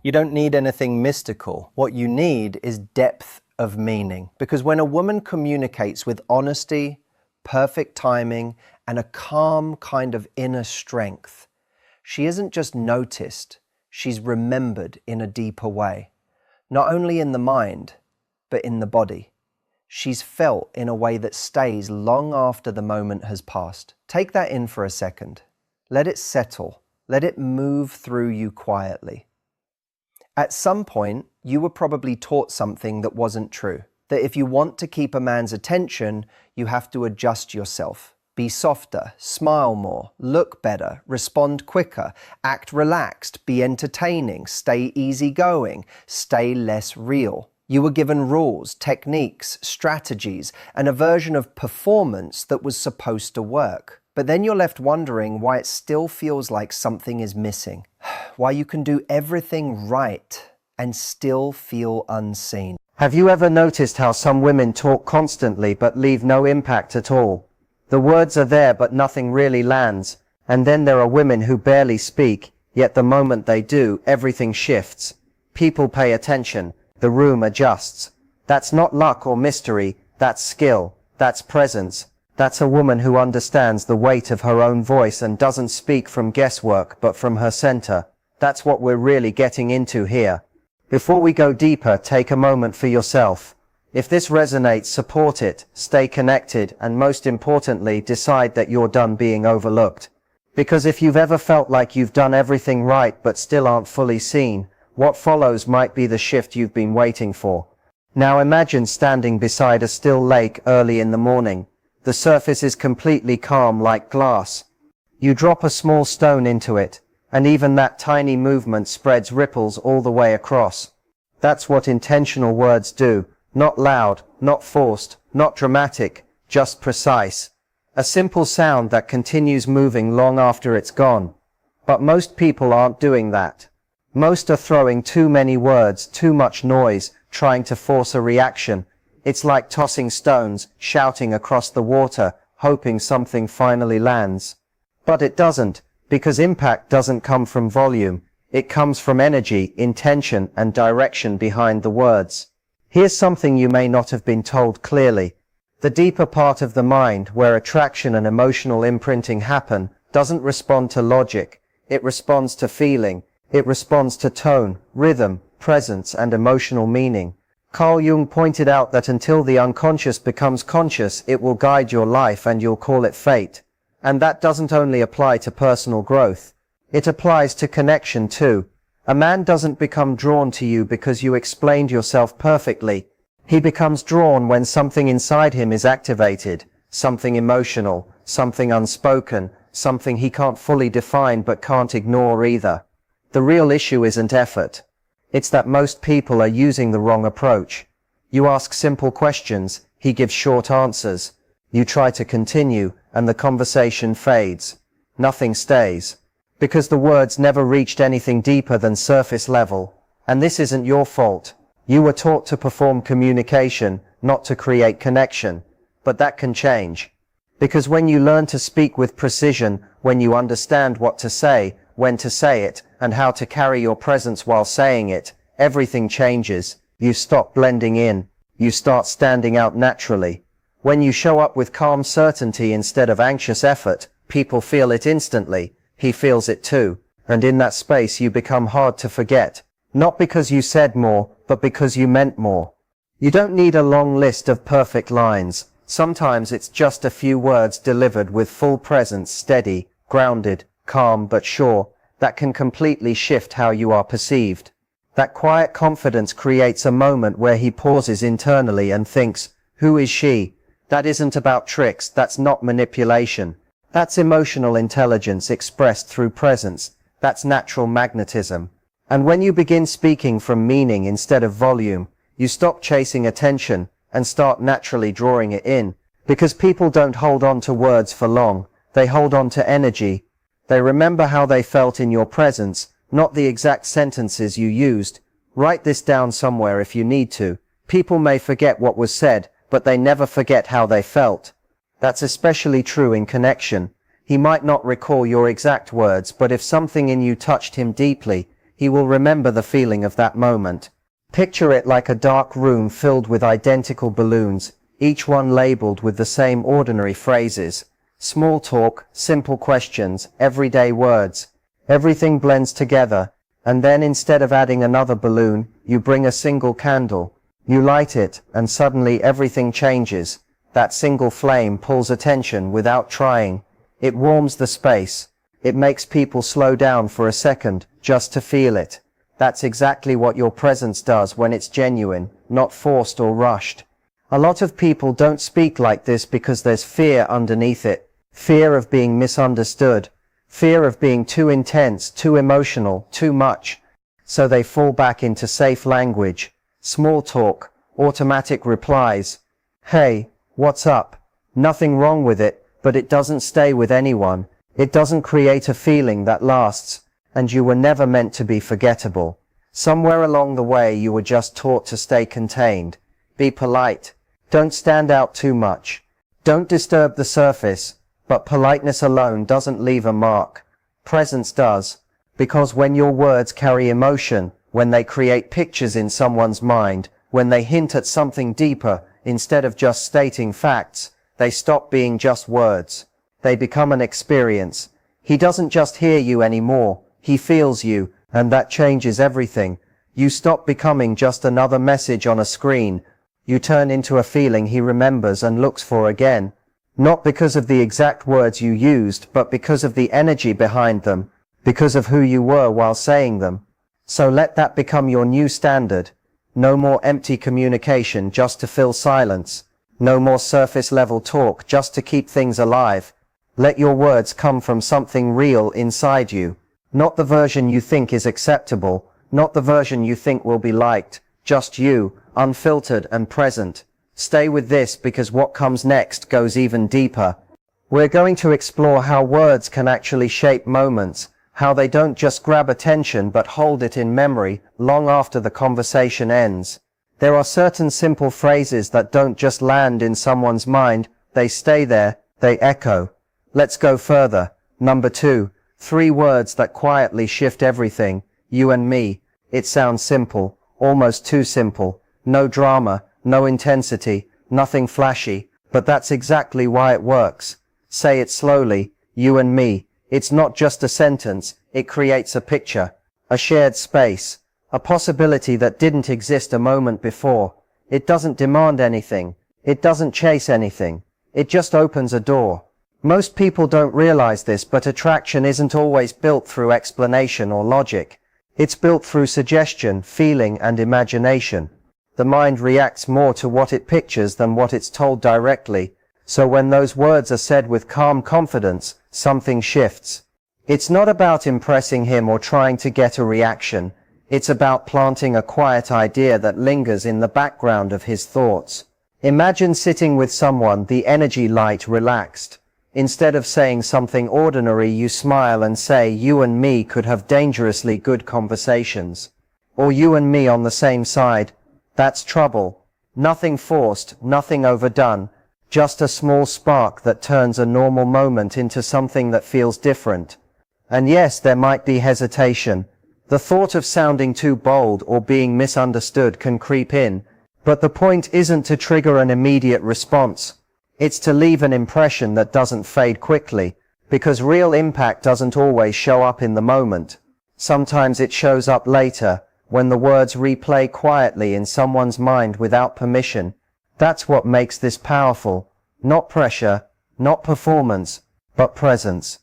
You don't need anything mystical. What you need is depth of meaning. Because when a woman communicates with honesty, perfect timing, and a calm kind of inner strength, she isn't just noticed, she's remembered in a deeper way. Not only in the mind, but in the body. She's felt in a way that stays long after the moment has passed. Take that in for a second. Let it settle. Let it move through you quietly. At some point, you were probably taught something that wasn't true. That if you want to keep a man's attention, you have to adjust yourself. Be softer, smile more, look better, respond quicker, act relaxed, be entertaining, stay easygoing, stay less real. You were given rules, techniques, strategies, and a version of performance that was supposed to work. But then you're left wondering why it still feels like something is missing. Why you can do everything right and still feel unseen. Have you ever noticed how some women talk constantly but leave no impact at all? The words are there but nothing really lands. And then there are women who barely speak, yet the moment they do, everything shifts. People pay attention. The room adjusts. That's not luck or mystery, that's skill, that's presence. That's a woman who understands the weight of her own voice and doesn't speak from guesswork but from her center. That's what we're really getting into here. Before we go deeper, take a moment for yourself. If this resonates, support it, stay connected, and most importantly, decide that you're done being overlooked. Because if you've ever felt like you've done everything right but still aren't fully seen, what follows might be the shift you've been waiting for. Now imagine standing beside a still lake early in the morning. The surface is completely calm like glass. You drop a small stone into it, and even that tiny movement spreads ripples all the way across. That's what intentional words do. Not loud, not forced, not dramatic, just precise. A simple sound that continues moving long after it's gone. But most people aren't doing that. Most are throwing too many words, too much noise, trying to force a reaction. It's like tossing stones, shouting across the water, hoping something finally lands. But it doesn't, because impact doesn't come from volume. It comes from energy, intention, and direction behind the words. Here's something you may not have been told clearly. The deeper part of the mind, where attraction and emotional imprinting happen, doesn't respond to logic. It responds to feeling. It responds to tone, rhythm, presence, and emotional meaning. Carl Jung pointed out that until the unconscious becomes conscious, it will guide your life and you'll call it fate. And that doesn't only apply to personal growth. It applies to connection too. A man doesn't become drawn to you because you explained yourself perfectly. He becomes drawn when something inside him is activated, something emotional, something unspoken, something he can't fully define but can't ignore either. The real issue isn't effort. It's that most people are using the wrong approach. You ask simple questions, he gives short answers. You try to continue, and the conversation fades. Nothing stays. Because the words never reached anything deeper than surface level. And this isn't your fault. You were taught to perform communication, not to create connection. But that can change. Because when you learn to speak with precision, when you understand what to say, when to say it, and how to carry your presence while saying it, everything changes. You stop blending in. You start standing out naturally. When you show up with calm certainty instead of anxious effort, people feel it instantly. He feels it too. And in that space you become hard to forget. Not because you said more, but because you meant more. You don't need a long list of perfect lines. Sometimes it's just a few words delivered with full presence, steady, grounded, calm but sure, that can completely shift how you are perceived. That quiet confidence creates a moment where he pauses internally and thinks, who is she? That isn't about tricks, that's not manipulation. That's emotional intelligence expressed through presence. That's natural magnetism. And when you begin speaking from meaning instead of volume, you stop chasing attention and start naturally drawing it in. Because people don't hold on to words for long, they hold on to energy. They remember how they felt in your presence, not the exact sentences you used. Write this down somewhere if you need to. People may forget what was said, but they never forget how they felt. That's especially true in connection. He might not recall your exact words, but if something in you touched him deeply, he will remember the feeling of that moment. Picture it like a dark room filled with identical balloons, each one labeled with the same ordinary phrases. Small talk, simple questions, everyday words. Everything blends together, and then instead of adding another balloon, you bring a single candle. You light it, and suddenly everything changes. That single flame pulls attention without trying. It warms the space. It makes people slow down for a second, just to feel it. That's exactly what your presence does when it's genuine, not forced or rushed. A lot of people don't speak like this because there's fear underneath it. Fear of being misunderstood. Fear of being too intense, too emotional, too much. So they fall back into safe language. Small talk, automatic replies. Hey, what's up? Nothing wrong with it, but it doesn't stay with anyone. It doesn't create a feeling that lasts, and you were never meant to be forgettable. Somewhere along the way you were just taught to stay contained. Be polite. Don't stand out too much. Don't disturb the surface, but politeness alone doesn't leave a mark. Presence does, because when your words carry emotion, when they create pictures in someone's mind, when they hint at something deeper instead of just stating facts, they stop being just words. They become an experience. He doesn't just hear you anymore, he feels you, and that changes everything. You stop becoming just another message on a screen. You turn into a feeling he remembers and looks for again. Not because of the exact words you used, but because of the energy behind them, because of who you were while saying them. So let that become your new standard. No more empty communication just to fill silence. No more surface level talk just to keep things alive. Let your words come from something real inside you. Not the version you think is acceptable, not the version you think will be liked, just you, unfiltered and present. Stay with this because what comes next goes even deeper. We're going to explore how words can actually shape moments, how they don't just grab attention but hold it in memory long after the conversation ends. There are certain simple phrases that don't just land in someone's mind, they stay there, they echo. Let's go further. Number 2, 3 words that quietly shift everything. You and me. It sounds simple, almost too simple. No drama, no intensity, nothing flashy, but that's exactly why it works. Say it slowly, you and me. It's not just a sentence, it creates a picture, a shared space, a possibility that didn't exist a moment before. It doesn't demand anything. It doesn't chase anything. It just opens a door. Most people don't realize this, but attraction isn't always built through explanation or logic. It's built through suggestion, feeling, and imagination. The mind reacts more to what it pictures than what it's told directly, so when those words are said with calm confidence, something shifts. It's not about impressing him or trying to get a reaction. It's about planting a quiet idea that lingers in the background of his thoughts. Imagine sitting with someone, the energy light relaxed. Instead of saying something ordinary, you smile and say, you and me could have dangerously good conversations. Or you and me on the same side. That's trouble. Nothing forced, nothing overdone. Just a small spark that turns a normal moment into something that feels different. And yes, there might be hesitation. The thought of sounding too bold or being misunderstood can creep in. But the point isn't to trigger an immediate response. It's to leave an impression that doesn't fade quickly, because real impact doesn't always show up in the moment. Sometimes it shows up later, when the words replay quietly in someone's mind without permission. That's what makes this powerful. Not pressure, not performance, but presence.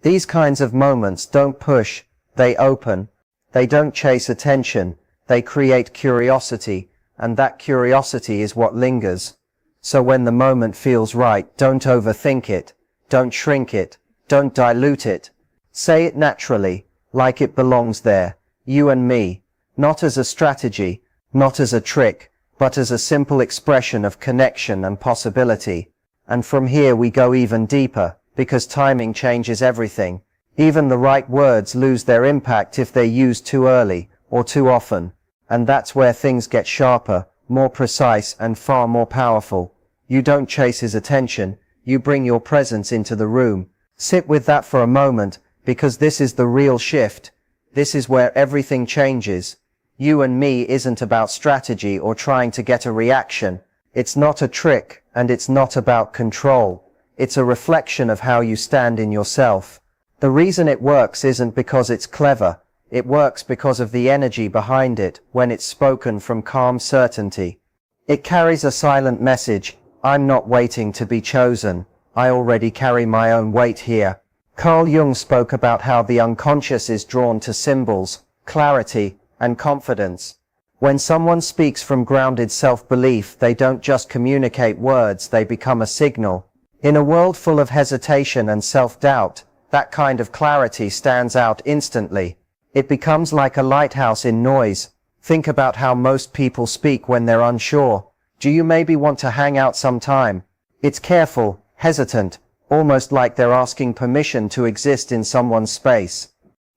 These kinds of moments don't push, they open. They don't chase attention, they create curiosity, and that curiosity is what lingers. So when the moment feels right, don't overthink it, don't shrink it, don't dilute it. Say it naturally, like it belongs there, you and me, not as a strategy, not as a trick, but as a simple expression of connection and possibility. And from here we go even deeper, because timing changes everything. Even the right words lose their impact if they're used too early, or too often. And that's where things get sharper, more precise, and far more powerful. You don't chase his attention, you bring your presence into the room. Sit with that for a moment, because this is the real shift. This is where everything changes. You and me isn't about strategy or trying to get a reaction. It's not a trick, and it's not about control. It's a reflection of how you stand in yourself. The reason it works isn't because it's clever. It works because of the energy behind it when it's spoken from calm certainty. It carries a silent message. I'm not waiting to be chosen. I already carry my own weight here. Carl Jung spoke about how the unconscious is drawn to symbols, clarity, and confidence. When someone speaks from grounded self-belief, they don't just communicate words, they become a signal. In a world full of hesitation and self-doubt, that kind of clarity stands out instantly. It becomes like a lighthouse in noise. Think about how most people speak when they're unsure. Do you maybe want to hang out sometime? It's careful, hesitant, almost like they're asking permission to exist in someone's space.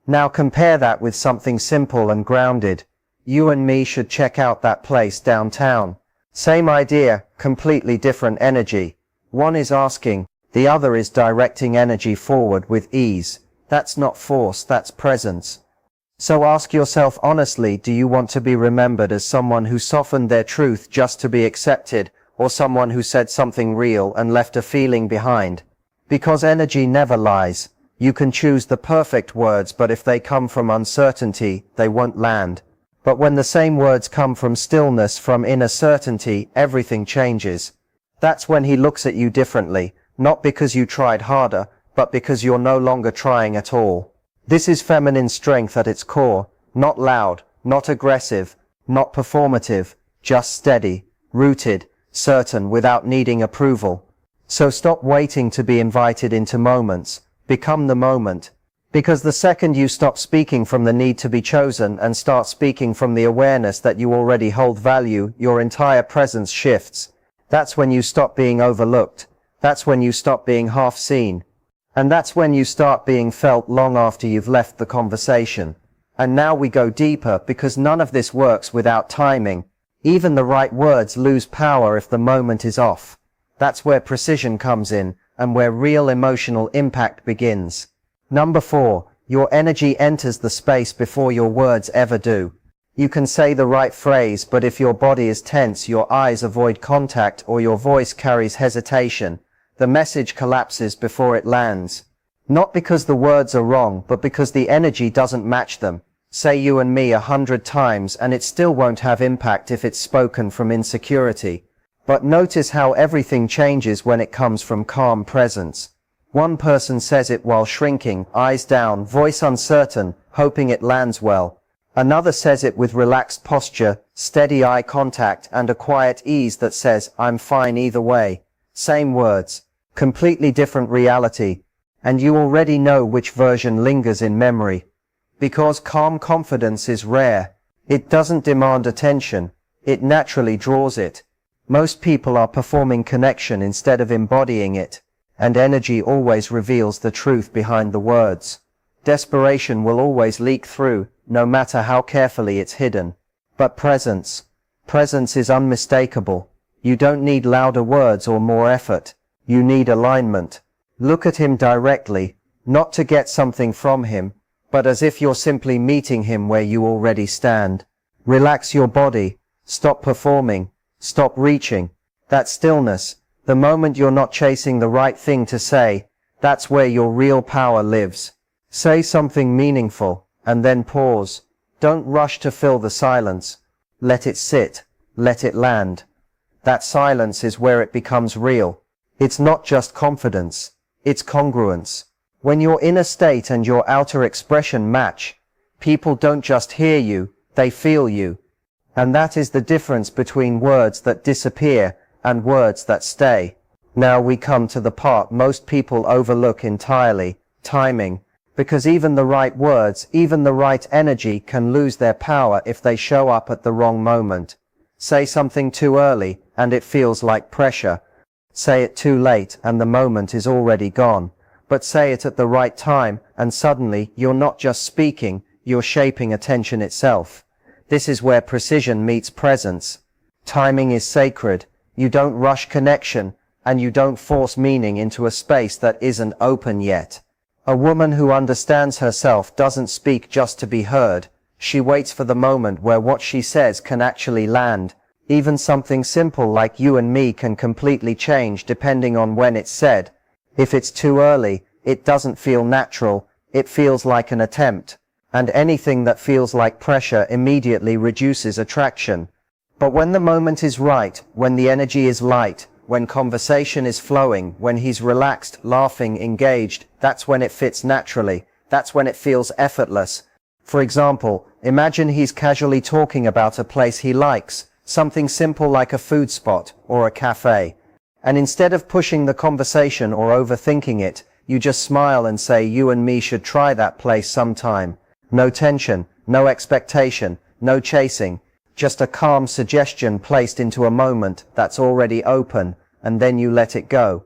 Now compare that with something simple and grounded. You and me should check out that place downtown. Same idea, completely different energy. One is asking, the other is directing energy forward with ease. That's not force, that's presence. So ask yourself honestly, do you want to be remembered as someone who softened their truth just to be accepted, or someone who said something real and left a feeling behind? Because energy never lies. You can choose the perfect words, but if they come from uncertainty, they won't land. But when the same words come from stillness, from inner certainty, everything changes. That's when he looks at you differently, not because you tried harder, but because you're no longer trying at all. This is feminine strength at its core, not loud, not aggressive, not performative, just steady, rooted, certain, without needing approval. So stop waiting to be invited into moments. Become the moment. Because the second you stop speaking from the need to be chosen and start speaking from the awareness that you already hold value, your entire presence shifts. That's when you stop being overlooked. That's when you stop being half seen. And that's when you start being felt long after you've left the conversation. And now we go deeper, because none of this works without timing. Even the right words lose power if the moment is off. That's where precision comes in, and where real emotional impact begins. Number 4, your energy enters the space before your words ever do. You can say the right phrase, but if your body is tense, your eyes avoid contact, or your voice carries hesitation, the message collapses before it lands. Not because the words are wrong, but because the energy doesn't match them. Say you and me 100 times, and it still won't have impact if it's spoken from insecurity. But notice how everything changes when it comes from calm presence. One person says it while shrinking, eyes down, voice uncertain, hoping it lands well. Another says it with relaxed posture, steady eye contact, and a quiet ease that says, I'm fine either way. Same words, completely different reality. And you already know which version lingers in memory. Because calm confidence is rare. It doesn't demand attention. It naturally draws it. Most people are performing connection instead of embodying it. And energy always reveals the truth behind the words. Desperation will always leak through, no matter how carefully it's hidden. But presence is unmistakable. You don't need louder words or more effort. You need alignment. Look at him directly, not to get something from him, but as if you're simply meeting him where you already stand. Relax your body. Stop performing. Stop reaching. That stillness, the moment you're not chasing the right thing to say, that's where your real power lives. Say something meaningful, and then pause. Don't rush to fill the silence. Let it sit. Let it land. That silence is where it becomes real. It's not just confidence. It's congruence. When your inner state and your outer expression match, people don't just hear you, they feel you. And that is the difference between words that disappear and words that stay. Now we come to the part most people overlook entirely, timing. Because even the right words, even the right energy can lose their power if they show up at the wrong moment. Say something too early, and it feels like pressure. Say it too late, and the moment is already gone. But say it at the right time, and suddenly you're not just speaking, you're shaping attention itself. This is where precision meets presence. Timing is sacred. You don't rush connection, and you don't force meaning into a space that isn't open yet. A woman who understands herself doesn't speak just to be heard. She waits for the moment where what she says can actually land. Even something simple like you and me can completely change depending on when it's said. If it's too early, it doesn't feel natural, it feels like an attempt. And anything that feels like pressure immediately reduces attraction. But when the moment is right, when the energy is light, when conversation is flowing, when he's relaxed, laughing, engaged, that's when it fits naturally. That's when it feels effortless. For example, imagine he's casually talking about a place he likes, something simple like a food spot or a cafe. And instead of pushing the conversation or overthinking it, you just smile and say, "You and me should try that place sometime." No tension, no expectation, no chasing, just a calm suggestion placed into a moment that's already open, and then you let it go.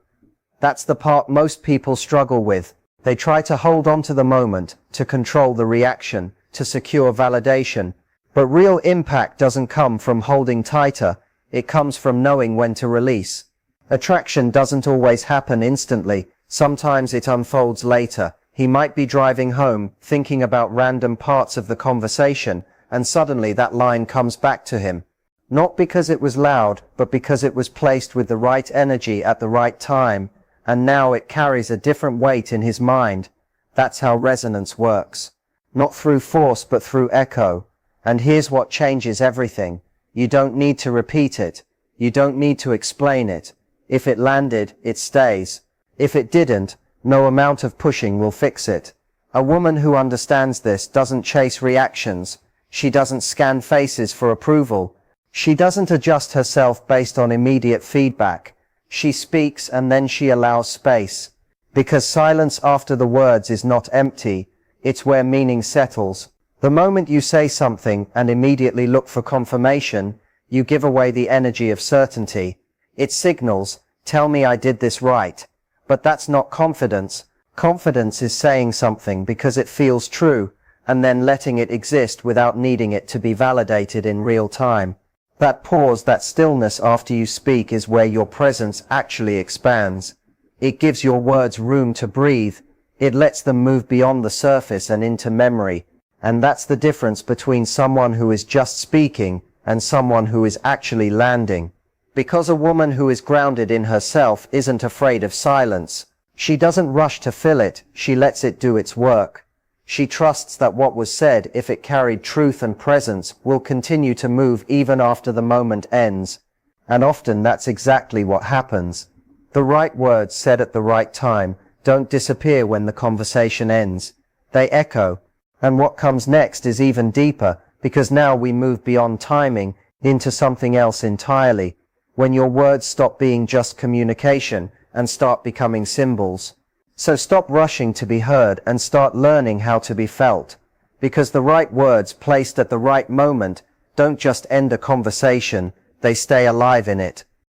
That's the part most people struggle with. They try to hold on to the moment, to control the reaction, to secure validation. But real impact doesn't come from holding tighter, it comes from knowing when to release. Attraction doesn't always happen instantly, sometimes it unfolds later. He might be driving home, thinking about random parts of the conversation, and suddenly that line comes back to him. Not because it was loud, but because it was placed with the right energy at the right time, and now it carries a different weight in his mind. That's how resonance works. Not through force, but through echo. And here's what changes everything. You don't need to repeat it. You don't need to explain it. If it landed, it stays. If it didn't, no amount of pushing will fix it. A woman who understands this doesn't chase reactions. She doesn't scan faces for approval. She doesn't adjust herself based on immediate feedback. She speaks and then she allows space. Because silence after the words is not empty, it's where meaning settles. The moment you say something and immediately look for confirmation, you give away the energy of certainty. It signals, "Tell me I did this right." But that's not confidence. Confidence is saying something because it feels true, and then letting it exist without needing it to be validated in real time. That pause, that stillness after you speak is where your presence actually expands. It gives your words room to breathe. It lets them move beyond the surface and into memory. And that's the difference between someone who is just speaking and someone who is actually landing. Because a woman who is grounded in herself isn't afraid of silence. She doesn't rush to fill it, she lets it do its work. She trusts that what was said, if it carried truth and presence, will continue to move even after the moment ends. And often that's exactly what happens. The right words said at the right time don't disappear when the conversation ends. They echo. And what comes next is even deeper, because now we move beyond timing into something else entirely. When your words stop being just communication and start becoming symbols. So stop rushing to be heard and start learning how to be felt. Because the right words placed at the right moment don't just end a conversation, they stay alive in it.